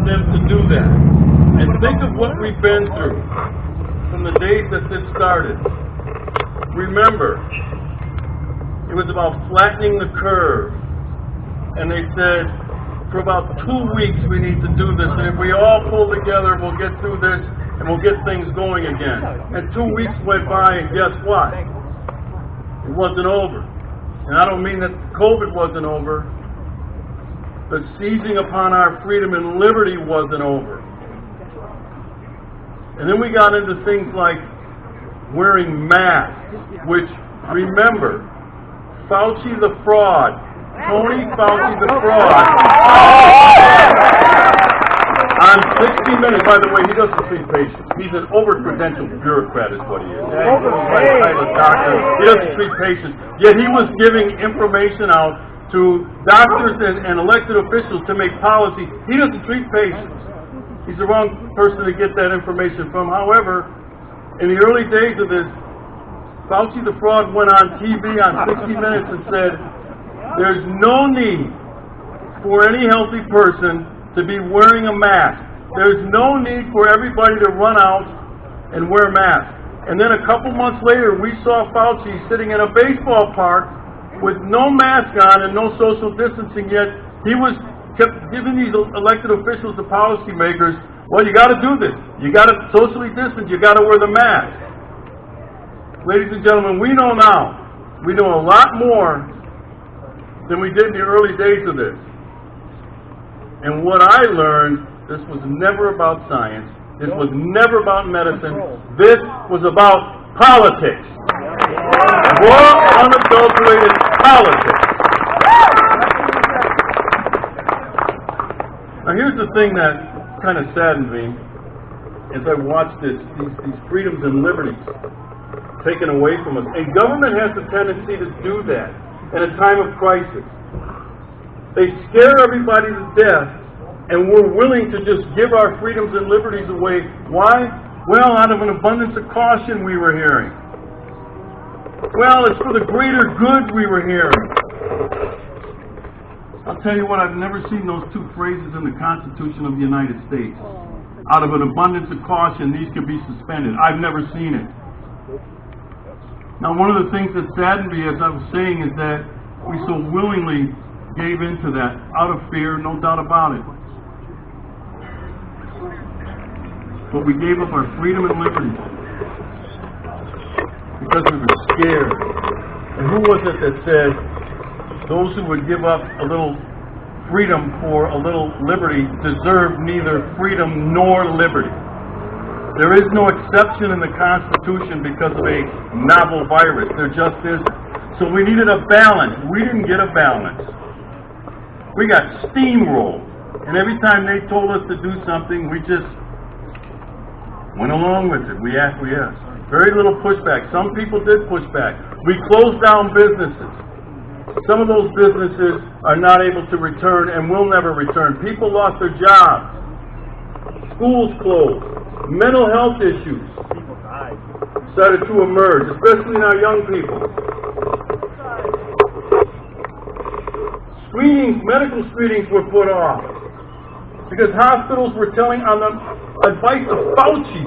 them to do that. And think of what we've been through from the days that this started. Remember, it was about flattening the curve. And they said, for about 2 weeks we need to do this, and if we all pull together, we'll get through this, and we'll get things going again. And 2 weeks went by, and guess what? It wasn't over. And I don't mean that COVID wasn't over. The seizing upon our freedom and liberty wasn't over. And then we got into things like wearing masks, which, remember, Fauci the fraud, Tony Fauci the fraud, on 60 Minutes, by the way, he doesn't treat patients. He's an over-credentialed bureaucrat is what he is. He doesn't treat patients. Yet he was giving information out to doctors and elected officials to make policy. He doesn't treat patients. He's the wrong person to get that information from. However, in the early days of this, Fauci the fraud went on TV on 60 Minutes and said, there's no need for any healthy person to be wearing a mask. There's no need for everybody to run out and wear masks. And then a couple months later, we saw Fauci sitting in a baseball park with no mask on and no social distancing, yet he kept giving these elected officials, the policymakers, well, you got to do this. You got to socially distance. You got to wear the mask. Ladies and gentlemen, we know now. We know a lot more than we did in the early days of this. And what I learned, this was never about science. This was never about medicine. This was about politics. Raw, unadulterated politics. Now here's the thing that kind of saddened me as I watched these freedoms and liberties taken away from us. And government has a tendency to do that in a time of crisis. They scare everybody to death, and we're willing to just give our freedoms and liberties away. Why? Well, out of an abundance of caution, we were hearing. Well, it's for the greater good, we were hearing. I'll tell you what, I've never seen those two phrases in the Constitution of the United States. Out of an abundance of caution, these could be suspended. I've never seen it. Now, one of the things that saddened me, as I was saying, is that we so willingly gave into that, out of fear, no doubt about it. But we gave up our freedom and liberty because we were scared. And who was it that said, those who would give up a little freedom for a little liberty deserve neither freedom nor liberty? There is no exception in the Constitution because of a novel virus. There just isn't. So we needed a balance. We didn't get a balance. We got steamrolled. And every time they told us to do something, we just went along with it. We acquiesced. Very little pushback. Some people did push back. We closed down businesses. Some of those businesses are not able to return and will never return. People lost their jobs. Schools closed. Mental health issues started to emerge, especially in our young people. Medical screenings were put off because hospitals were telling on the advice of Fauci,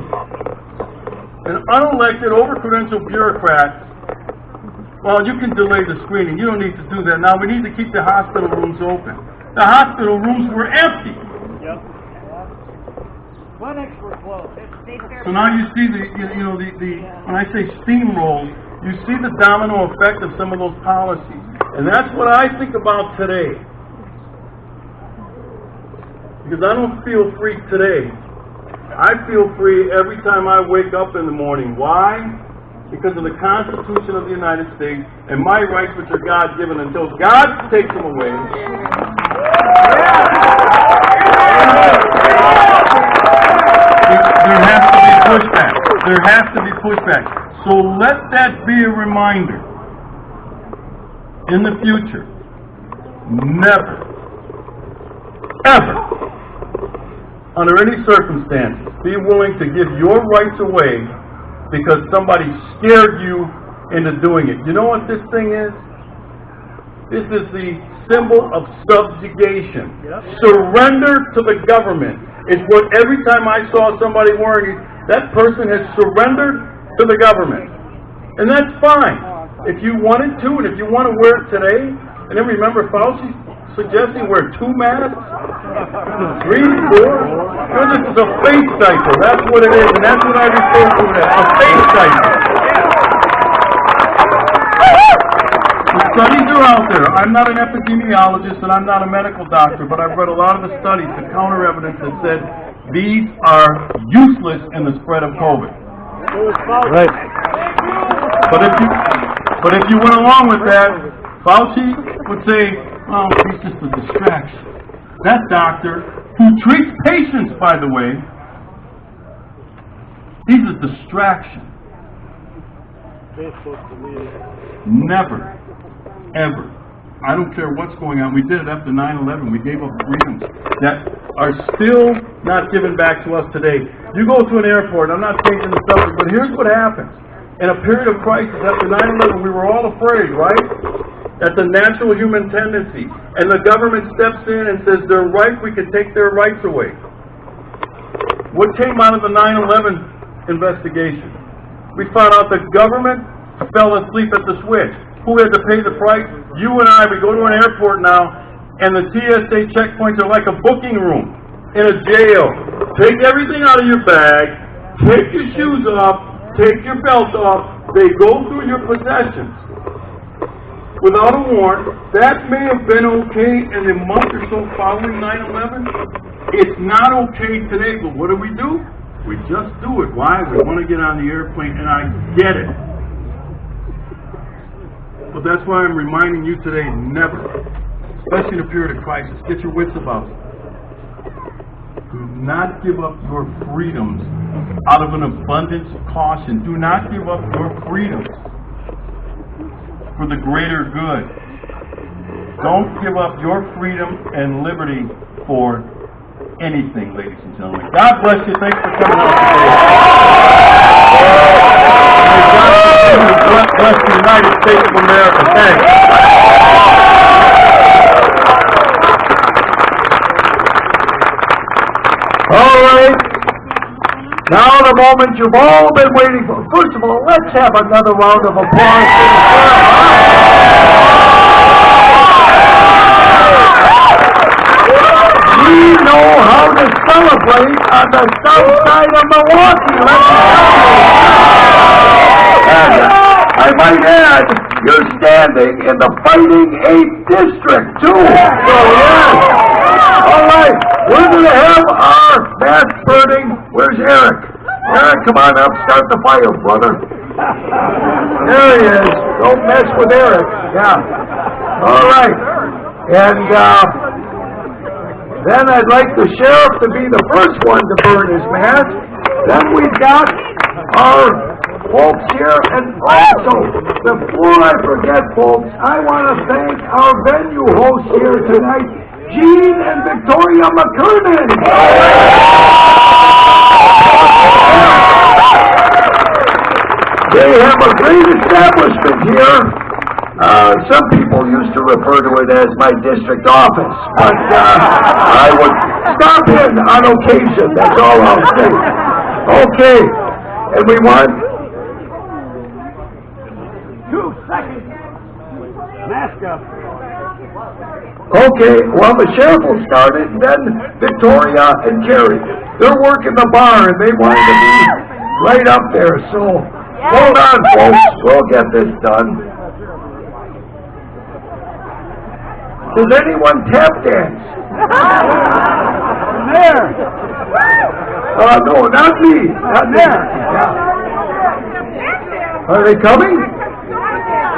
an unelected, over-credentialed bureaucrat, well, you can delay the screening. You don't need to do that. Now we need to keep the hospital rooms open. The hospital rooms were empty. Clinics were closed. So now you see when I say steamroll, you see the domino effect of some of those policies. And that's what I think about today. Because I don't feel free today. I feel free every time I wake up in the morning. Why? Because of the Constitution of the United States and my rights, which are God-given, until God takes them away. There has to be pushback. There has to be pushback. So let that be a reminder. In the future, never, ever, under any circumstances, be willing to give your rights away because somebody scared you into doing it. You know what this thing is? This is the symbol of subjugation. Surrender to the government. It's what every time I saw somebody wearing it, that person has surrendered to the government. And that's fine. If you wanted to, and if you want to wear it today, and then remember Fauci's suggesting wear 2 masks, 3, 4. This is a face diaper. That's what it is, and that's what I refer to it as, a face diaper. The studies are out there. I'm not an epidemiologist and I'm not a medical doctor, but I've read a lot of the studies, the counter evidence that said these are useless in the spread of COVID. Right. But if you went along with that, Fauci would say, oh, he's just a distraction. That doctor, who treats patients, by the way, he's a distraction. Never, ever. I don't care what's going on. We did it after 9/11. We gave up freedoms that are still not given back to us today. You go to an airport, I'm not changing the subject, but here's what happens. In a period of crisis after 9/11, we were all afraid, right? That's a natural human tendency. And the government steps in and says they're right, we can take their rights away. What came out of the 9/11 investigation? We found out the government fell asleep at the switch. Who had to pay the price? You and I. We go to an airport now, and the TSA checkpoints are like a booking room in a jail. Take everything out of your bag, take your shoes off, take your belt off. They go through your possessions without a warrant. That may have been okay in the month or so following 9/11. It's not okay today, but what do? We just do it. Why? We want to get on the airplane, and I get it. But that's why I'm reminding you today, never, especially in a period of crisis, get your wits about it. Do not give up your freedoms out of an abundance of caution. Do not give up your freedoms for the greater good. Don't give up your freedom and liberty for anything, ladies and gentlemen. God bless you. Thanks for coming out today. God bless the United States of America. Thanks. All right. Now the moment you've all been waiting for. First of all, let's have another round of applause for the We know how to celebrate on the south side of Milwaukee. Let me tell you. And I might add, you're standing in the Fighting 8th District, too. So, yes. All right. We're going to have our mass burning. Where's Eric? Eric, come on up. Start the fire, brother. There he is. Don't mess with Eric. Yeah. All right. And, then I'd like the sheriff to be the first one to burn his mask. Then we've got our folks here. And also, before I forget, folks, I want to thank our venue hosts here tonight, Gene and Victoria McKernan. They have a great establishment here. Some people used to refer to it as my district office, but I would stop in on occasion, that's all I'll say. Okay, and we want 2 seconds. Mask up. Okay, well, the sheriff will start it, and then Victoria and Carrie. They're working the bar, and they wanted to be right up there, so hold on, folks. We'll get this done. Does anyone tap dance? There. No, not me. Not there. Yeah. Are they coming?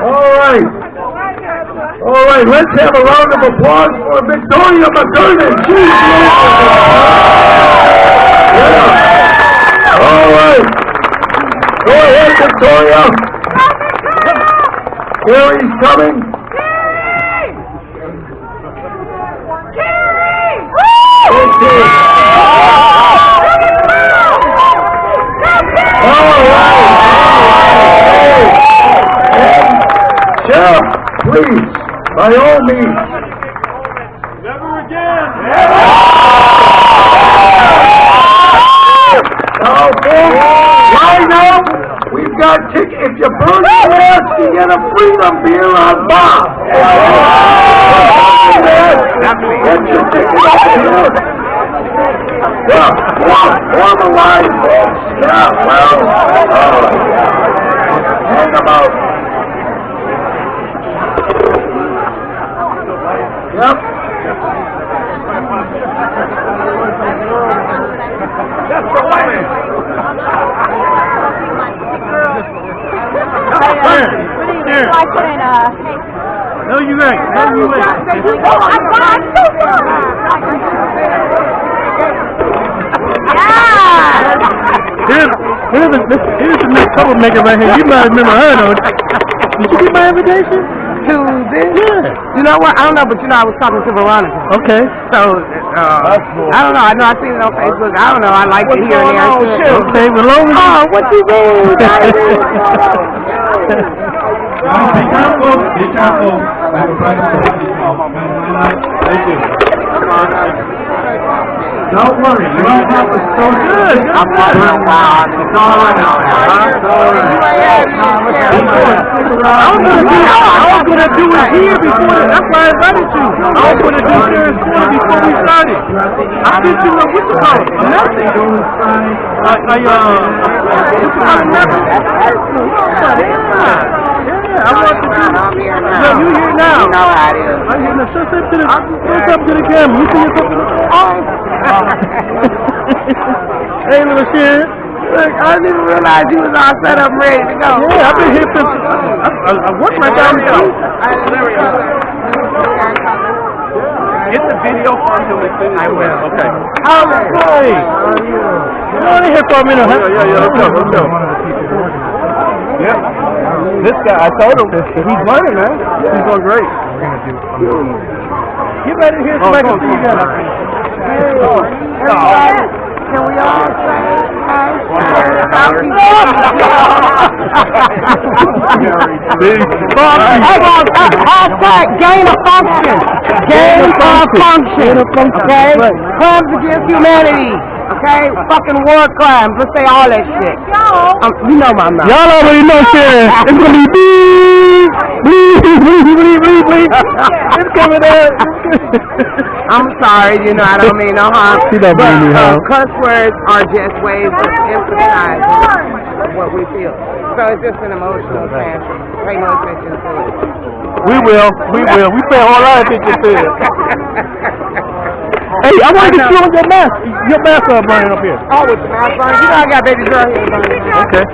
All right. All right, let's have a round of applause for Victoria McKernan. She's yeah. All right. Go ahead, Victoria. Gary's coming. Okay. All right. And Sheriff, please, by all means. Never again. freedom beer on Bob. Formalized. Yeah, well, hang about. Yep. That's the way. No, you ain't. No, you ain't. Here's the next troublemaker right here. You might remember her, though. Did you get my invitation? To this? Yeah. You know what? I don't know, but you know I was talking to Veronica. Okay. So, I don't know. I know I seen it on Facebook. I don't know. I like it here and there. Okay, well, long as Oh, what you mean? Be careful, be careful. I will try to take this off. Thank you. Don't worry, you don't have to so good. I'm wondering why. It's all right now, huh? It's all right. I was gonna do it here before. That's why I invited you. I was gonna do Sharon's Corner before we started. I did you know what you call it? Nothing. I want to do. So you here now? You know how it is. I'm here now. Show something to the camera. You see yourself in the Hey, little Sharon. Look, I didn't even realize you was all set up and ready to go. Yeah, I've been here since. I worked right down the street. Get the video from him as soon as I will. Okay. Hey. Come on in here for a minute. Yeah. Let's go. Yep. This guy, I told him, he's learning, man. He's doing great. Get right in here so I can see you guys. Can we all say hashtag gain of function. Gain of function. Okay? Crimes against humanity. Okay? Fucking war crimes. Let's say all that shit. You know my mouth. Y'all already know, Sharon. It's gonna be bleep. It's coming out. I'm sorry, you know, I don't mean no harm. She don't mean any harm. Cuss words are just ways of emphasizing what we feel. So it's just an emotional transfer. Pay no attention to it. We will. We pay a whole lot of attention to it. Hey, I want to get you on your mask. Your mask up, Brian, up here. Oh, with the mask on. You know I got baby girl here. Okay.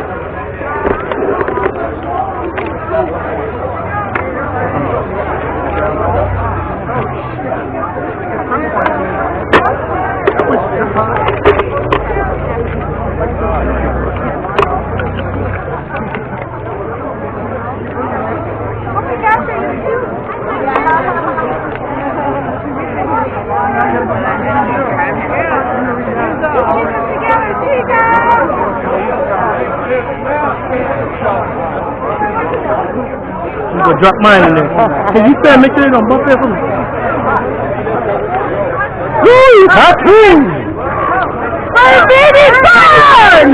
I'm gonna drop mine in there. Can you stand? Make sure they don't bump that for me. Woo! Happy! My baby son!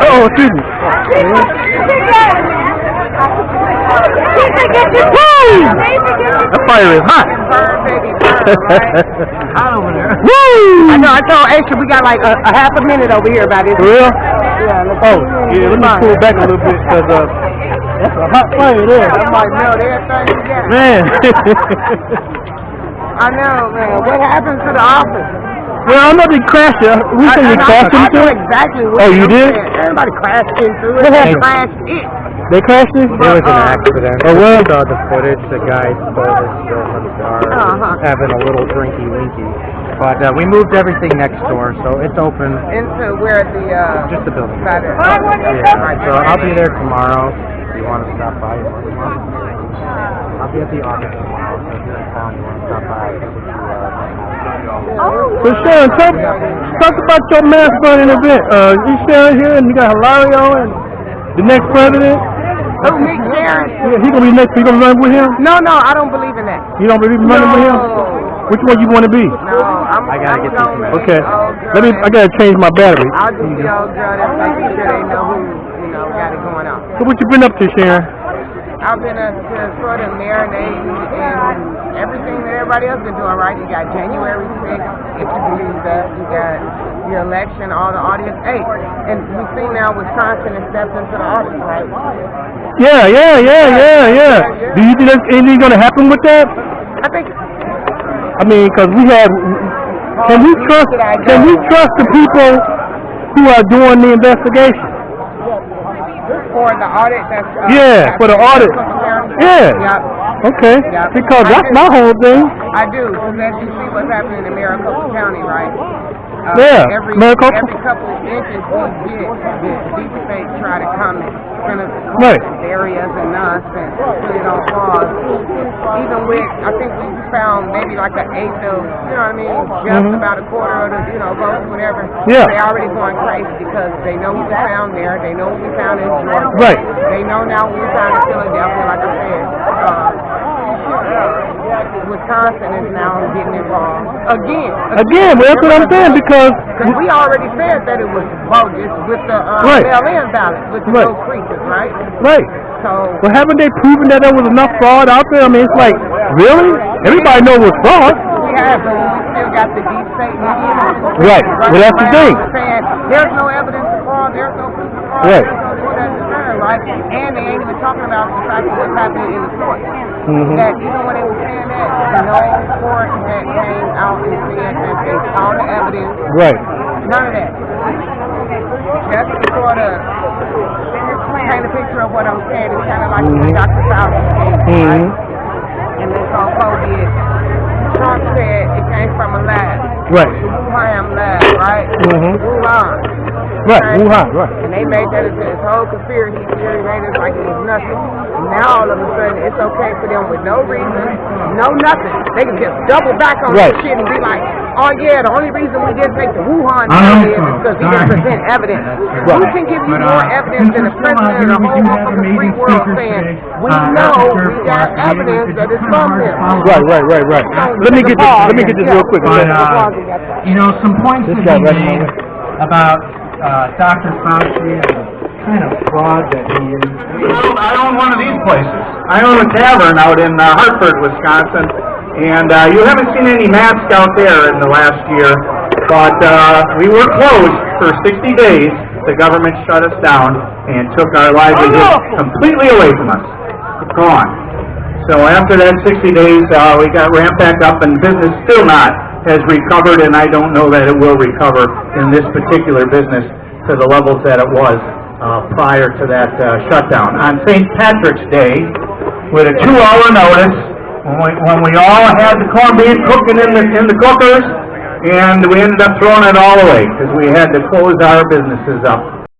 Oh, excuse me. That fire is hot. Hot over there. Woo! I know, I told Aisha we got like a half a minute over here about this. For real? Yeah, let's Let me pull back a little bit because that's a hot fire there. I might melt everything you got. Man. I know, man. What happened to the office? Well, I'm not gonna crash it. We said you crashed I into know it? exactly what Oh, you did? said. Everybody crashed into it. What They happened? crashed it. They crashed it? It was an accident. Oh, what? We saw the footage. The guy stole his girlfriend's car, having a little drinky winky. But we moved everything next door, so it's open. Into where the Just the building. by the Yeah. So I'll be there tomorrow. If you want to stop by, you want to come up? I'll be at the office tomorrow. So if you're in town, you want to stop by. So Sharon, talk about your mask burning event. You Sharon here, and you got Hilario and the next president. Who, Mick Sharon? Yeah, he gonna be next. You gonna run with him? No, I don't believe in that. You don't believe in running with him? Which one you want to be? No, I gotta get these Okay. I gotta change my battery. I'll just be old girl that's making sure they know who, you know, got it going on. So what you been up to, Sharon? I've been just sort of marinating in everything that everybody else been doing, right? You got January 6th, if you believe that. You got your election, all the audience. Hey, and we see now Wisconsin has stepped into the audience, right? Yeah. Do you think there's anything gonna happen with that? I think. I mean, cause we have, can we trust the people who are doing the investigation? For the audit, that's for the audit. Yeah. Yep. Okay. Yep. Because that's my whole thing. I do, because as you see what's happening in Maricopa County, right? Yeah. Maricopa. Every couple of inches we get, the deep state try to come and kind of Right. bury us and us and put it on pause. Even with, I think we found maybe like an eighth of, you know what I mean, just about a quarter of the, votes, whatever. Yeah. They already going crazy because they know what we found there. They know what we found in Georgia. Right. They know now what we found in Philadelphia, like I said. Wisconsin is now getting involved Again, well, that's what I'm saying, because we already said that it was bogus with the mail-in ballot, with the little creatures, right? Right. So, Well, haven't they proven that there was enough fraud out there? I mean, it's like, really? Everybody knows it was fraud. we have, but we still got the deep state media. Right. Well, that's the thing. Saying, there's no evidence of fraud, there's no proof of fraud, Right. there's no this, that, and the third, right? And they ain't even talking about the fact of what's happening in the court. That even when they were saying that, no court that came out and said that they saw the evidence. Right. None of that. That's to sort of paint a picture of what I'm saying. It's kind of like Dr. Fauci case, right? And this whole COVID. Trump said it came from a lab. Right. The Wuhan lab, right? Wuhan. Right. Okay? Wuhan. Right. And they made that into this whole conspiracy theory, made it like it was nothing. Now all of a sudden it's okay for them with no reason, no nothing. They can just double back on Right. this shit and be like, oh yeah, the only reason we didn't take the Wuhan I test know, is because he didn't present evidence. Right. Who can give you more evidence than the president of the whole motherfucking free world saying, we know we got evidence that it's from them. Right. Let me get this real quick. But, some points This that guy he right made about Dr. Fauci and the kind of fraud that he is. I own one of these places. I own a tavern out in Hartford, Wisconsin, and you haven't seen any masks out there in the last year, but we were closed for 60 days. The government shut us down and took our livelihood completely away from us. Gone. So after that 60 days, we got ramped back up, and business still has recovered, and I don't know that it will recover in this particular business to the levels that it was prior to that shutdown. On St. Patrick's Day, with a 2-hour notice, when we all had the corned beef cooking in the cookers, and we ended up throwing it all away because we had to close our businesses up